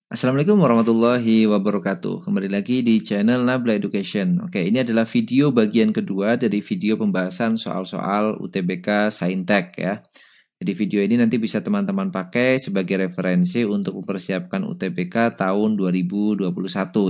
Assalamualaikum warahmatullahi wabarakatuh. Kembali lagi di channel Nabla Education. Oke, ini adalah video bagian kedua dari video pembahasan soal-soal UTBK Saintek ya. Jadi video ini nanti bisa teman-teman pakai sebagai referensi untuk mempersiapkan UTBK tahun 2021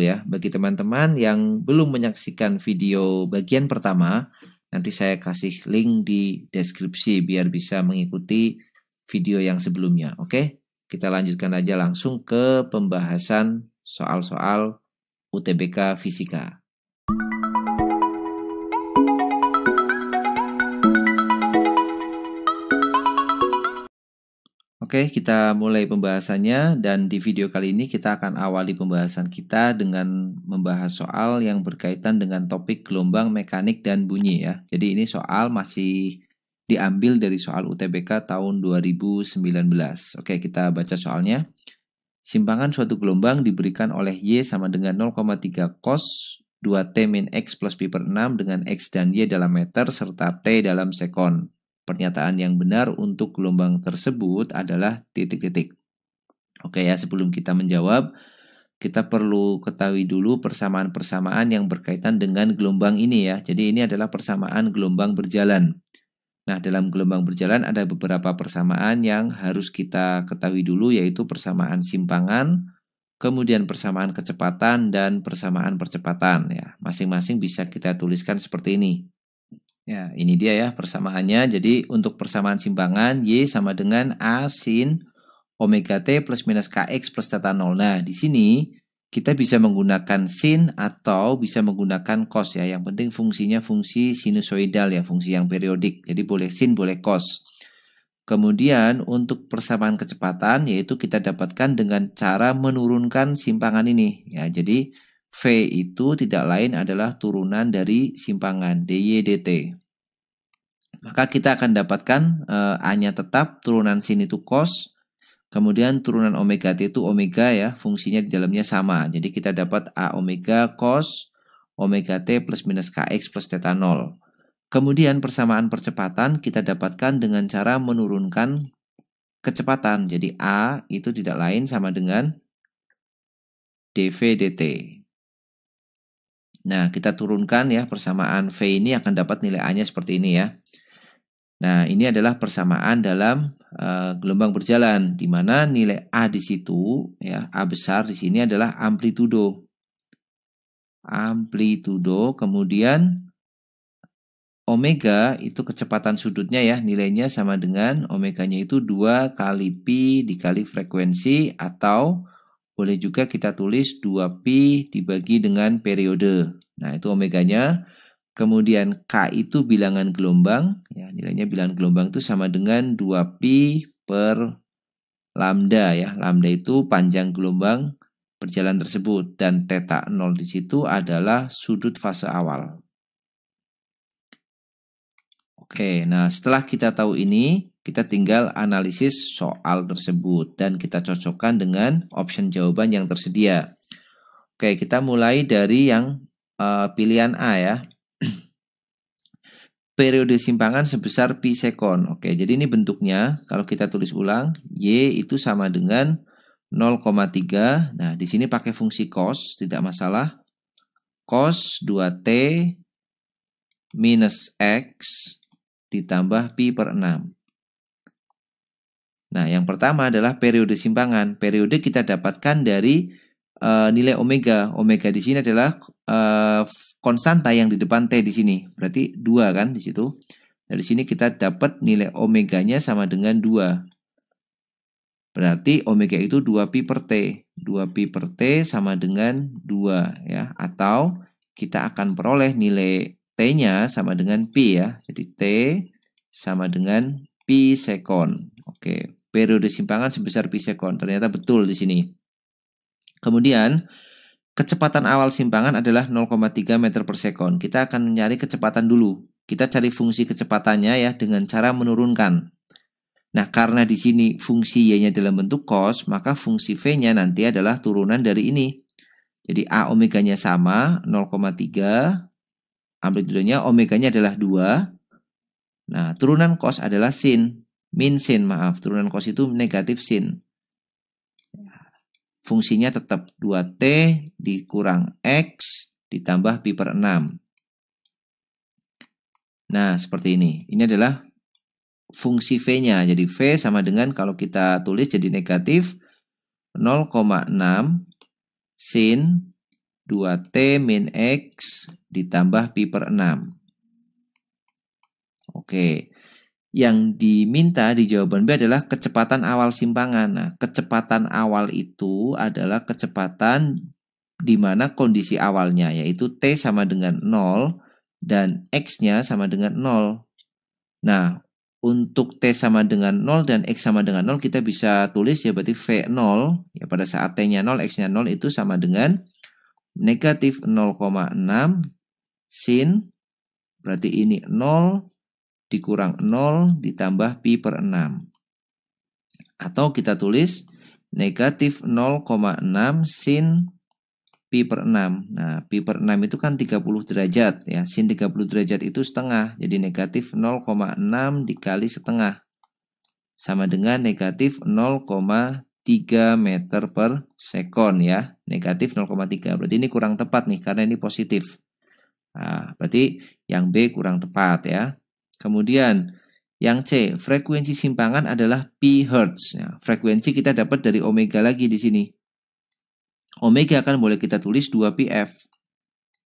ya. Bagi teman-teman yang belum menyaksikan video bagian pertama, nanti saya kasih link di deskripsi biar bisa mengikuti video yang sebelumnya. Oke? Kita lanjutkan aja langsung ke pembahasan soal-soal UTBK Fisika. Oke, kita mulai pembahasannya dan di video kali ini kita akan awali pembahasan kita dengan membahas soal yang berkaitan dengan topik gelombang mekanik dan bunyi ya. Jadi ini soal masih diambil dari soal UTBK tahun 2019. Oke, kita baca soalnya. Simpangan suatu gelombang diberikan oleh Y sama dengan 0,3 cos 2T min X plus pi per 6 dengan X dan Y dalam meter serta T dalam sekon. Pernyataan yang benar untuk gelombang tersebut adalah titik-titik. Oke ya, sebelum kita menjawab, kita perlu ketahui dulu persamaan-persamaan yang berkaitan dengan gelombang ini ya. Jadi ini adalah persamaan gelombang berjalan. Nah, dalam gelombang berjalan ada beberapa persamaan yang harus kita ketahui dulu, yaitu persamaan simpangan, kemudian persamaan kecepatan, dan persamaan percepatan. Ya, masing-masing bisa kita tuliskan seperti ini. Ya, ini dia ya persamaannya. Jadi untuk persamaan simpangan, Y sama dengan A sin omega T plus minus KX plus theta 0. Nah, di sini kita bisa menggunakan sin atau bisa menggunakan cos ya. Yang penting fungsinya fungsi sinusoidal ya, fungsi yang periodik. Jadi boleh sin, boleh cos. Kemudian untuk persamaan kecepatan yaitu kita dapatkan dengan cara menurunkan simpangan ini ya. Jadi V itu tidak lain adalah turunan dari simpangan dy dt. Maka kita akan dapatkan A-nya tetap, turunan sin itu cos. Kemudian turunan omega T itu omega ya, fungsinya di dalamnya sama. Jadi kita dapat A omega cos omega T plus minus KX plus theta 0. Kemudian persamaan percepatan kita dapatkan dengan cara menurunkan kecepatan. Jadi A itu tidak lain sama dengan dV dt. Nah, kita turunkan ya persamaan V ini akan dapat nilai A-nya seperti ini ya. Nah, ini adalah persamaan dalam gelombang berjalan, di mana nilai A di situ, ya A besar di sini adalah amplitudo. Amplitudo, kemudian omega itu kecepatan sudutnya ya, nilainya sama dengan omeganya itu 2 kali pi dikali frekuensi, atau boleh juga kita tulis 2 pi dibagi dengan periode. Nah, itu omeganya. Kemudian K itu bilangan gelombang, ya nilainya bilangan gelombang itu sama dengan 2pi per lambda ya. Lambda itu panjang gelombang berjalan tersebut dan theta 0 di situ adalah sudut fase awal. Oke, nah setelah kita tahu ini, kita tinggal analisis soal tersebut dan kita cocokkan dengan option jawaban yang tersedia. Oke, kita mulai dari yang pilihan A ya. Periode simpangan sebesar pi sekon. Oke, jadi ini bentuknya kalau kita tulis ulang, Y itu sama dengan 0,3. Nah, di sini pakai fungsi cos, tidak masalah. Cos 2T minus X ditambah pi per 6. Nah, yang pertama adalah periode simpangan. Periode kita dapatkan dari nilai omega. Omega di sini adalah konstanta yang di depan T di sini. Berarti 2 kan di situ. Dari sini kita dapat nilai omeganya sama dengan 2. Berarti omega itu 2pi per T. 2pi per T sama dengan 2 ya. Atau kita akan peroleh nilai T-nya sama dengan pi ya. Jadi T sama dengan pi sekon. Oke, periode simpangan sebesar pi sekon. Ternyata betul di sini. Kemudian, kecepatan awal simpangan adalah 0,3 meter per sekon. Kita akan mencari kecepatan dulu. Kita cari fungsi kecepatannya ya dengan cara menurunkan. Nah, karena di sini fungsi Y-nya dalam bentuk cos, maka fungsi V-nya nanti adalah turunan dari ini. Jadi A omeganya sama, 0,3. Amplitudonya omeganya adalah 2. Nah, turunan cos adalah sin. Min sin, maaf. Turunan cos itu negatif sin. fungsinya tetap 2T dikurang X ditambah pi per 6. Nah, seperti ini. Ini adalah fungsi V-nya. Jadi V sama dengan kalau kita tulis jadi negatif 0,6 sin 2T min X ditambah pi per 6. Oke. Yang diminta di jawaban B adalah kecepatan awal simpangan. Nah, kecepatan awal itu adalah kecepatan di mana kondisi awalnya, yaitu T sama dengan 0 dan X-nya sama dengan 0. Nah, untuk T sama dengan 0 dan X sama dengan 0 kita bisa tulis ya berarti V0 ya pada saat T-nya 0, X-nya 0 itu sama dengan negatif 0,6 sin berarti ini 0 dikurang 0 ditambah pi per 6. Atau kita tulis negatif 0,6 sin pi per 6. Nah, pi per 6 itu kan 30 derajat ya. Sin 30 derajat itu setengah. Jadi negatif 0,6 dikali setengah. Sama dengan negatif 0,3 meter per sekon ya. Negatif 0,3. Berarti ini kurang tepat nih karena ini positif. Nah, berarti yang B kurang tepat ya. Kemudian yang C, frekuensi simpangan adalah pi hertz. Ya, frekuensi kita dapat dari omega lagi di sini. Omega kan boleh kita tulis 2πf.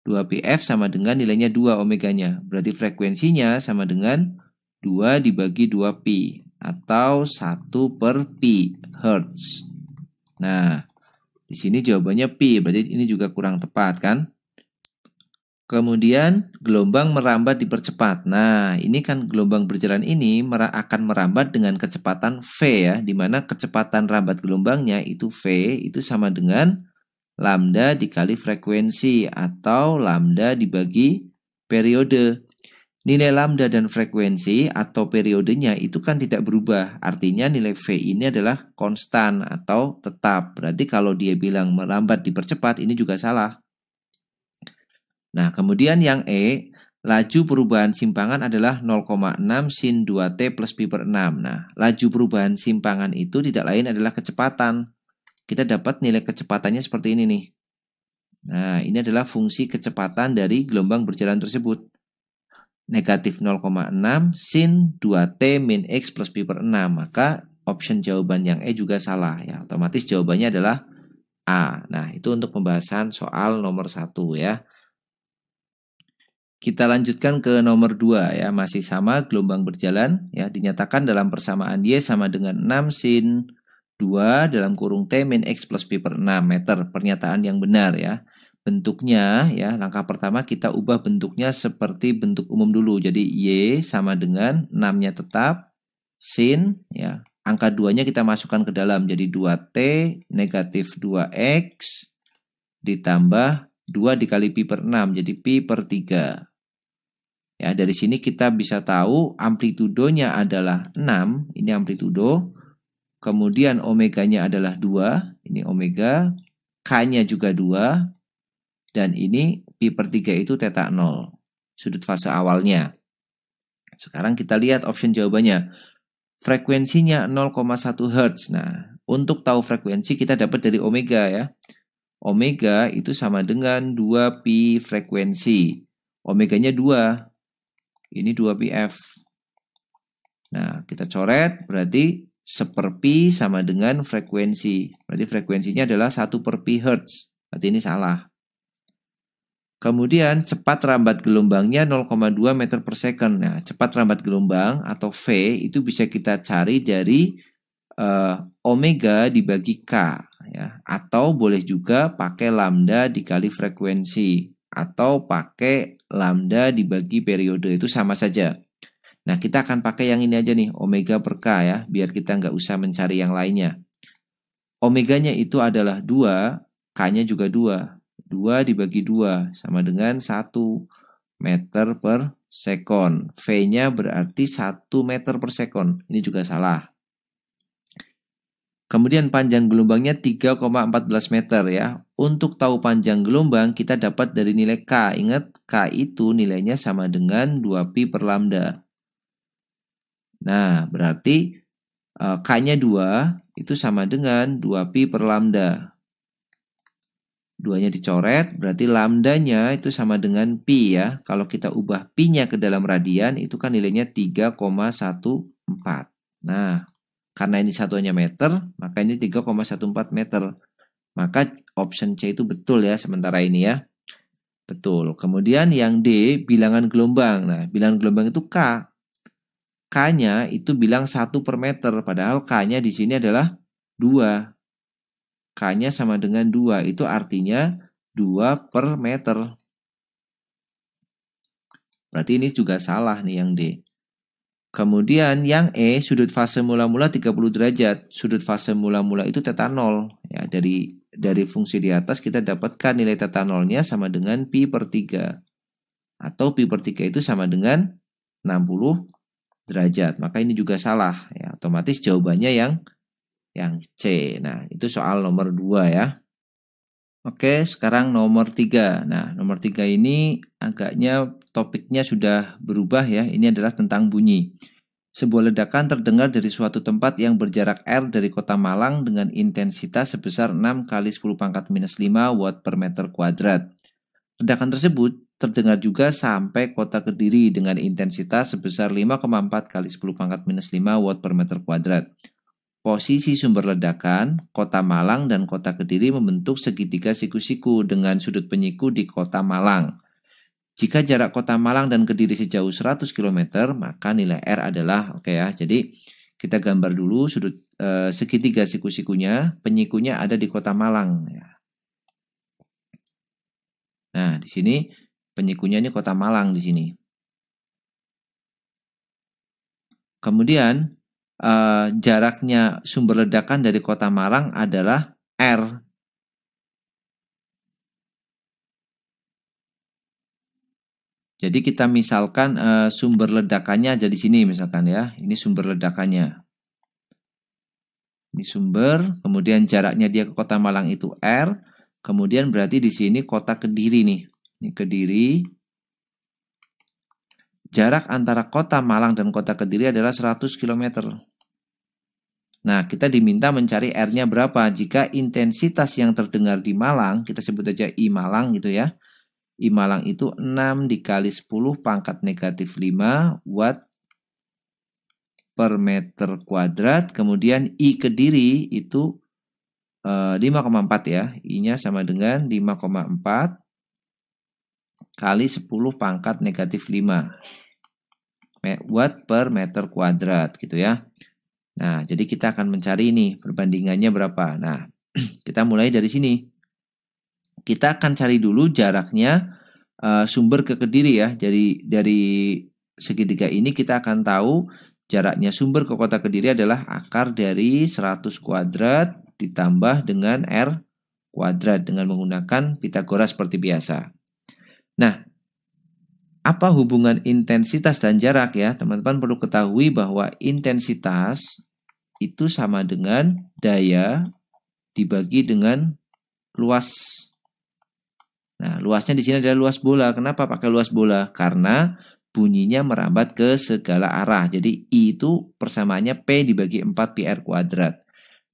2πf sama dengan nilainya 2 omeganya. Berarti frekuensinya sama dengan 2 dibagi 2pi. Atau 1 per pi hertz. Nah, di sini jawabannya pi. Berarti ini juga kurang tepat kan? Kemudian gelombang merambat dipercepat. Nah, ini kan gelombang berjalan ini akan merambat dengan kecepatan V ya. Di mana kecepatan rambat gelombangnya itu V itu sama dengan lambda dikali frekuensi atau lambda dibagi periode. Nilai lambda dan frekuensi atau periodenya itu kan tidak berubah. Artinya nilai V ini adalah konstan atau tetap. Berarti kalau dia bilang merambat dipercepat ini juga salah. Nah, kemudian yang E, laju perubahan simpangan adalah 0,6 sin 2T plus pi per 6. Nah, laju perubahan simpangan itu tidak lain adalah kecepatan. Kita dapat nilai kecepatannya seperti ini nih. Nah, ini adalah fungsi kecepatan dari gelombang berjalan tersebut. Negatif 0,6 sin 2T min X plus pi per 6. Maka option jawaban yang E juga salah ya. Otomatis jawabannya adalah A. Nah, itu untuk pembahasan soal nomor 1 ya. Kita lanjutkan ke nomor 2 ya, masih sama gelombang berjalan ya, dinyatakan dalam persamaan Y sama dengan 6 sin 2 dalam kurung T min X plus pi per 6 meter. Pernyataan yang benar ya. Bentuknya ya, langkah pertama kita ubah bentuknya seperti bentuk umum dulu. Jadi Y sama dengan 6-nya tetap, sin ya, angka 2-nya kita masukkan ke dalam. Jadi 2T negatif 2X ditambah 2 dikali pi per 6, jadi pi per 3. Ya, dari sini kita bisa tahu amplitudonya adalah 6, ini amplitudo. Kemudian omeganya adalah 2, ini omega. K-nya juga 2. Dan ini pi per 3 itu theta 0, sudut fase awalnya. Sekarang kita lihat option jawabannya. Frekuensinya 0,1 Hz. Nah, untuk tahu frekuensi kita dapat dari omega ya. Omega itu sama dengan 2 pi frekuensi. Omeganya 2. Ini 2πf. Nah, kita coret berarti 1/pi sama dengan frekuensi. Berarti frekuensinya adalah 1 per pi hertz. Berarti ini salah. Kemudian cepat rambat gelombangnya 0,2 meter per second. Nah, cepat rambat gelombang atau V itu bisa kita cari dari omega dibagi K. Ya. Atau boleh juga pakai lambda dikali frekuensi. Atau pakai lambda dibagi periode, itu sama saja. Nah, kita akan pakai yang ini aja nih, omega per K ya, biar kita nggak usah mencari yang lainnya. Omeganya itu adalah 2, K-nya juga 2. 2 dibagi 2 sama dengan 1 meter per sekon. V-nya berarti 1 meter per sekon. Ini juga salah. Kemudian panjang gelombangnya 3,14 meter ya. Untuk tahu panjang gelombang kita dapat dari nilai K. Ingat K itu nilainya sama dengan 2pi per lambda. Nah berarti K-nya 2 itu sama dengan 2pi per lambda. 2-nya dicoret, berarti lambdanya itu sama dengan pi ya. Kalau kita ubah pi-nya ke dalam radian, itu kan nilainya 3,14. Nah, karena ini satuannya meter, maka ini 3,14 meter. Maka option C itu betul ya sementara ini ya. Betul. Kemudian yang D, bilangan gelombang. Nah, bilangan gelombang itu K. K-nya itu bilang 1 per meter, padahal K-nya di sini adalah 2. K-nya sama dengan 2, itu artinya 2 per meter. Berarti ini juga salah nih yang D. Kemudian yang E, sudut fase mula-mula 30 derajat. Sudut fase mula-mula itu θ 0. Ya, dari fungsi di atas kita dapatkan nilai θ 0-nya sama dengan pi per 3. Atau pi per 3 itu sama dengan 60 derajat. Maka ini juga salah. Ya, otomatis jawabannya yang C. Nah, itu soal nomor 2 ya. Oke, sekarang nomor 3. Nah, nomor 3 ini agaknya topiknya sudah berubah ya. Ini adalah tentang bunyi. Sebuah ledakan terdengar dari suatu tempat yang berjarak R dari kota Malang dengan intensitas sebesar 6 kali 10 pangkat minus 5 watt per meter kuadrat. Ledakan tersebut terdengar juga sampai kota Kediri dengan intensitas sebesar 5,4 kali 10 pangkat minus 5 watt per meter kuadrat. Posisi sumber ledakan, kota Malang dan kota Kediri membentuk segitiga siku-siku dengan sudut penyiku di kota Malang. Jika jarak kota Malang dan Kediri sejauh 100 km, maka nilai R adalah, oke ya, jadi kita gambar dulu sudut segitiga siku-sikunya, penyikunya ada di kota Malang. Ya. Nah, di sini penyikunya ini kota Malang di sini. Kemudian, jaraknya sumber ledakan dari kota Malang adalah R. Jadi kita misalkan sumber ledakannya ada di sini misalkan ya. Ini sumber ledakannya. Ini sumber, kemudian jaraknya dia ke kota Malang itu R. Kemudian berarti di sini kota Kediri nih. Ini Kediri. Jarak antara kota Malang dan kota Kediri adalah 100 km. Nah, kita diminta mencari R-nya berapa. Jika intensitas yang terdengar di Malang, kita sebut aja I Malang gitu ya. I Malang itu 6 dikali 10 pangkat negatif 5 watt per meter kuadrat. Kemudian I Kediri itu 5,4 ya. I-nya sama dengan 5,4 kali 10 pangkat negatif 5 watt per meter kuadrat gitu ya. Nah, jadi kita akan mencari ini perbandingannya berapa. Nah, kita mulai dari sini. Kita akan cari dulu jaraknya sumber ke Kediri ya. Jadi dari segitiga ini kita akan tahu jaraknya sumber ke kota Kediri adalah akar dari 100 kuadrat ditambah dengan R kuadrat dengan menggunakan Pitagoras seperti biasa. Nah, apa hubungan intensitas dan jarak ya? Teman-teman perlu ketahui bahwa intensitas itu sama dengan daya dibagi dengan luas. Nah, luasnya di sini adalah luas bola. Kenapa pakai luas bola? Karena bunyinya merambat ke segala arah. Jadi I itu persamaannya P dibagi 4 PR kuadrat.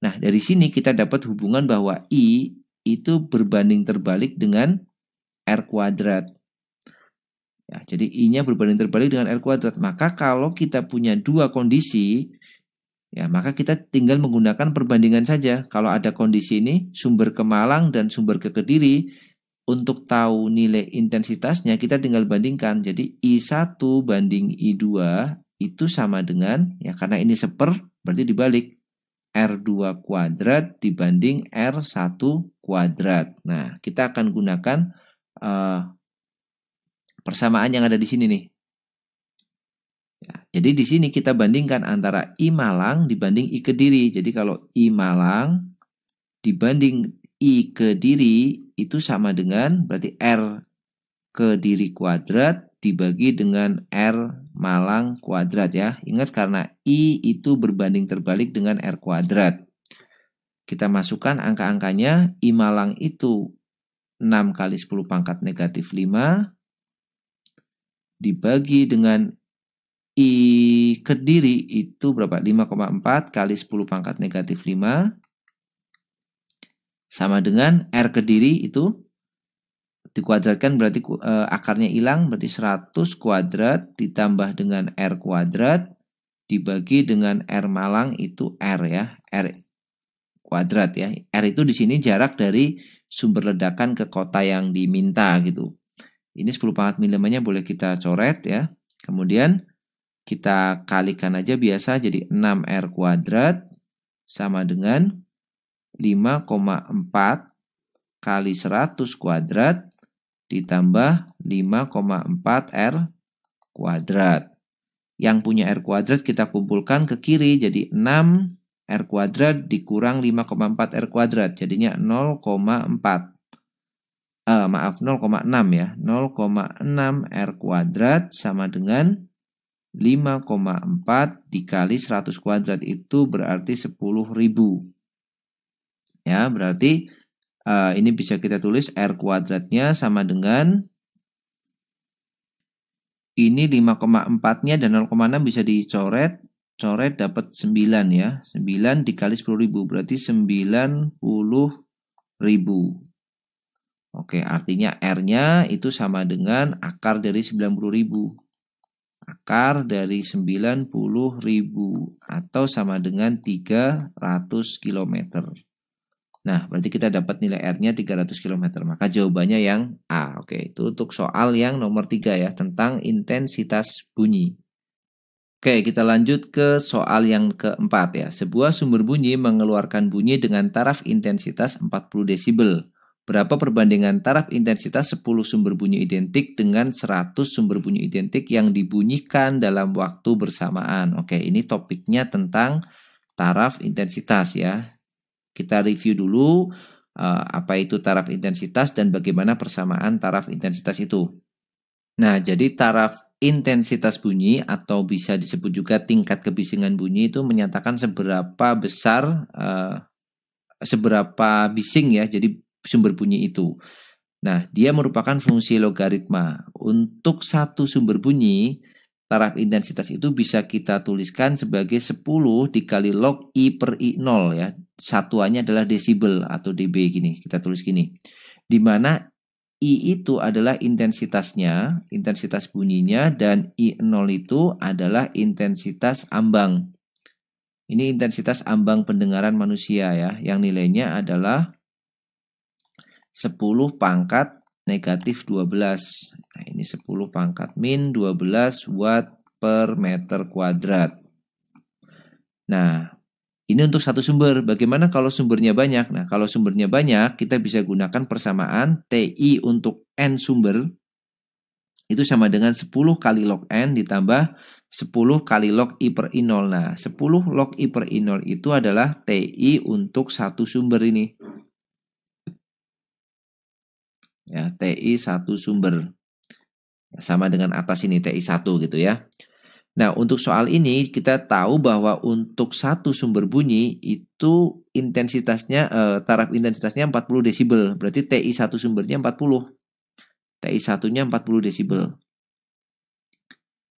Nah, dari sini kita dapat hubungan bahwa I itu berbanding terbalik dengan R kuadrat. Ya, jadi I-nya berbanding terbalik dengan R kuadrat. Maka kalau kita punya dua kondisi, ya maka kita tinggal menggunakan perbandingan saja. Kalau ada kondisi ini, sumber ke Malang dan sumber ke Kediri, untuk tahu nilai intensitasnya kita tinggal bandingkan. Jadi I1 banding I2 itu sama dengan, ya karena ini seper, berarti dibalik. R2 kuadrat dibanding R1 kuadrat. Nah, kita akan gunakan persamaan yang ada di sini nih. Ya, jadi di sini kita bandingkan antara I Malang dibanding I Kediri. Jadi kalau I Malang dibanding I Kediri itu sama dengan berarti R Kediri kuadrat dibagi dengan R Malang kuadrat ya. Ingat karena I itu berbanding terbalik dengan R kuadrat. Kita masukkan angka-angkanya. I Malang itu 6 kali 10 pangkat negatif 5 dibagi dengan I Kediri itu berapa? 5,4 kali 10 pangkat negatif 5 sama dengan R Kediri itu dikuadratkan berarti akarnya hilang, berarti 100 kuadrat ditambah dengan R kuadrat dibagi dengan R Malang itu R ya, R kuadrat ya. R itu di sini jarak dari sumber ledakan ke kota yang diminta gitu. Ini 10 pangkat milimeternya boleh kita coret ya. Kemudian kita kalikan aja biasa jadi 6R kuadrat sama dengan 5,4 kali 100 kuadrat ditambah 5,4 R kuadrat. Yang punya R kuadrat kita kumpulkan ke kiri jadi 6 R kuadrat dikurang 5,4 R kuadrat. Jadinya 0,4. 0,6 ya. 0,6 R kuadrat sama dengan 5,4 dikali 100 kuadrat itu berarti 10.000. Ya, berarti ini bisa kita tulis R kuadratnya sama dengan ini 5,4-nya dan 0,6 bisa dicoret. Coret dapat 9 ya. 9 dikali 10.000 berarti 90.000. Oke, artinya R-nya itu sama dengan akar dari 90.000. Akar dari 90.000 atau sama dengan 300 km. Nah, berarti kita dapat nilai R-nya 300 km. Maka jawabannya yang A. Oke, itu untuk soal yang nomor 3 ya, tentang intensitas bunyi. Oke, kita lanjut ke soal yang keempat ya. Sebuah sumber bunyi mengeluarkan bunyi dengan taraf intensitas 40 desibel. Berapa perbandingan taraf intensitas 10 sumber bunyi identik dengan 100 sumber bunyi identik yang dibunyikan dalam waktu bersamaan? Oke, ini topiknya tentang taraf intensitas ya. Kita review dulu apa itu taraf intensitas dan bagaimana persamaan taraf intensitas itu. Nah, jadi taraf intensitas bunyi atau bisa disebut juga tingkat kebisingan bunyi itu menyatakan seberapa besar, seberapa bising ya, jadi sumber bunyi itu. Nah, dia merupakan fungsi logaritma. Untuk satu sumber bunyi, taraf intensitas itu bisa kita tuliskan sebagai 10 dikali log I per I0 ya. Satuannya adalah desibel atau dB gini. Kita tulis gini. Di mana I itu adalah intensitasnya, intensitas bunyinya, dan I0 itu adalah intensitas ambang. Ini intensitas ambang pendengaran manusia ya, yang nilainya adalah 10 pangkat negatif 12. Nah, ini 10 pangkat min 12 watt per meter kuadrat. Nah, ini untuk satu sumber. Bagaimana kalau sumbernya banyak? Nah, kalau sumbernya banyak, kita bisa gunakan persamaan TI untuk N sumber. Itu sama dengan 10 kali log N ditambah 10 kali log I per I0. Nah, 10 log I per I0 itu adalah TI untuk satu sumber ini. Ya, TI satu sumber. Sama dengan atas ini TI 1 gitu ya. Nah, untuk soal ini kita tahu bahwa untuk satu sumber bunyi itu intensitasnya taraf intensitasnya 40 desibel. Berarti TI satu sumbernya 40. TI satunya 40 desibel.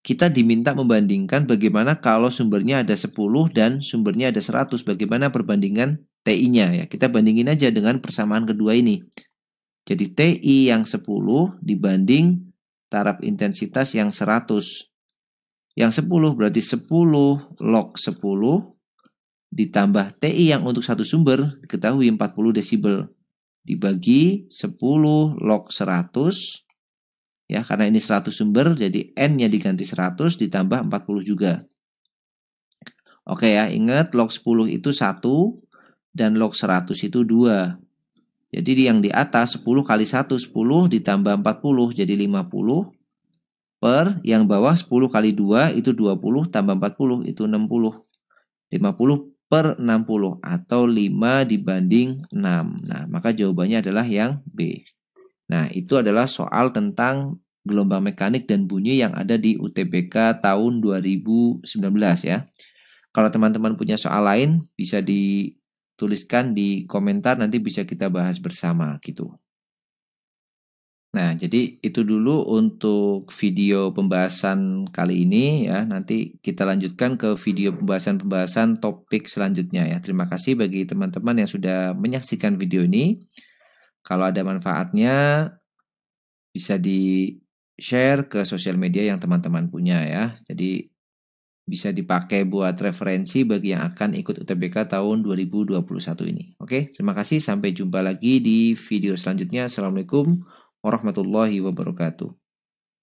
Kita diminta membandingkan bagaimana kalau sumbernya ada 10 dan sumbernya ada 100. Bagaimana perbandingan TI-nya ya. Kita bandingin aja dengan persamaan kedua ini. Jadi TI yang 10 dibanding taraf intensitas yang 100. Yang 10 berarti 10 log 10 ditambah TI yang untuk satu sumber diketahui 40 desibel. Dibagi 10 log 100. Ya, karena ini 100 sumber jadi N-nya diganti 100 ditambah 40 juga. Oke ya, ingat log 10 itu 1 dan log 100 itu 2. Jadi yang di atas 10 kali 1, 10 ditambah 40 jadi 50. Per yang bawah 10 kali 2 itu 20 tambah 40 itu 60. 50 per 60 atau 5 dibanding 6. Nah, maka jawabannya adalah yang B. Nah, itu adalah soal tentang gelombang mekanik dan bunyi yang ada di UTBK tahun 2019 ya. Kalau teman-teman punya soal lain bisa dituliskan di komentar, nanti bisa kita bahas bersama gitu. Nah, jadi itu dulu untuk video pembahasan kali ini ya. Nanti kita lanjutkan ke video pembahasan-pembahasan topik selanjutnya ya. Terima kasih bagi teman-teman yang sudah menyaksikan video ini. Kalau ada manfaatnya bisa di-share ke sosial media yang teman-teman punya ya. Jadi bisa dipakai buat referensi bagi yang akan ikut UTBK tahun 2021 ini. Oke, terima kasih. Sampai jumpa lagi di video selanjutnya. Assalamualaikum warahmatullahi wabarakatuh.